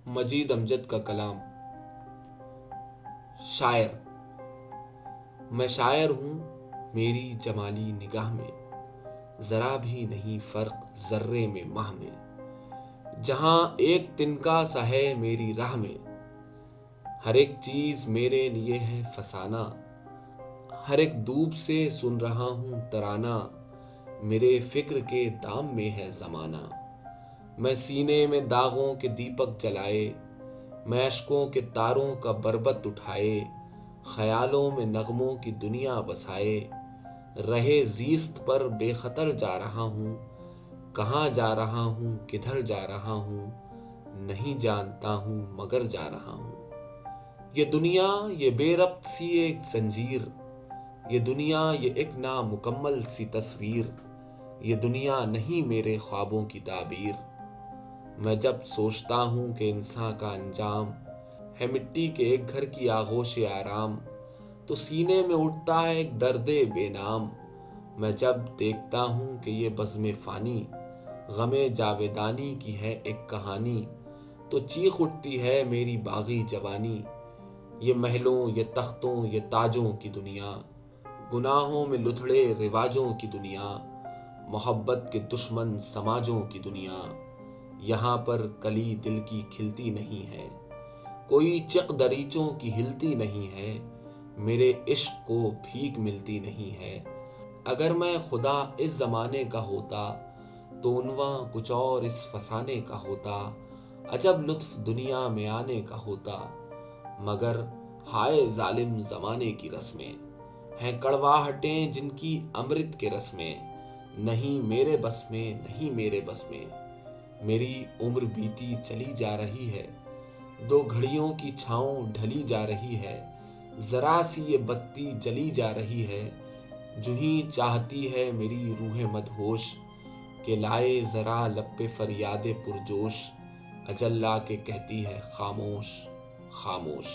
مجید امجد کا کلام۔ شاعر، میں شاعر ہوں، میری جمالی نگاہ میں ذرا بھی نہیں فرق ذرے میں ماہ میں، جہاں ایک تنکا سا ہے میری راہ میں، ہر ایک چیز میرے لیے ہے فسانہ، ہر ایک دھوپ سے سن رہا ہوں ترانہ، میرے فکر کے دام میں ہے زمانہ، میں سینے میں داغوں کے دیپک جلائے، میں اشکوں کے تاروں کا بربط اٹھائے، خیالوں میں نغموں کی دنیا بسائے، رہے زیست پر بے خطر جا رہا ہوں، کہاں جا رہا ہوں کدھر جا رہا ہوں، نہیں جانتا ہوں مگر جا رہا ہوں۔ یہ دنیا یہ بے ربط سی ایک زنجیر، یہ دنیا یہ ایک نامکمل سی تصویر، یہ دنیا نہیں میرے خوابوں کی تعبیر۔ میں جب سوچتا ہوں کہ انسان کا انجام ہے مٹی کے ایک گھر کی آغوش آرام، تو سینے میں اٹھتا ہے ایک درد بے نام۔ میں جب دیکھتا ہوں کہ یہ بزم فانی غم جاویدانی کی ہے ایک کہانی، تو چیخ اٹھتی ہے میری باغی جوانی۔ یہ محلوں یہ تختوں یہ تاجوں کی دنیا، گناہوں میں لتھڑے رواجوں کی دنیا، محبت کے دشمن سماجوں کی دنیا، یہاں پر کلی دل کی کھلتی نہیں ہے، کوئی چق دریچوں کی ہلتی نہیں ہے، میرے عشق کو بھیک ملتی نہیں ہے۔ اگر میں خدا اس زمانے کا ہوتا تو عنواں کچھ اور اس فسانے کا ہوتا، عجب لطف دنیا میں آنے کا ہوتا، مگر ہائے ظالم زمانے کی رسمیں ہیں کڑواہٹیں جن کی امرت کے رس میں، نہیں میرے بس میں نہیں میرے بس میں۔ میری عمر بیتی چلی جا رہی ہے، دو گھڑیوں کی چھاؤں ڈھلی جا رہی ہے، ذرا سی یہ بتی جلی جا رہی ہے، جونہی چاہتی ہے میری روح مدہوش کہ لائے ذرا لب پہ فریاد پرجوش، اجل لا کے کہتی ہے خاموش خاموش۔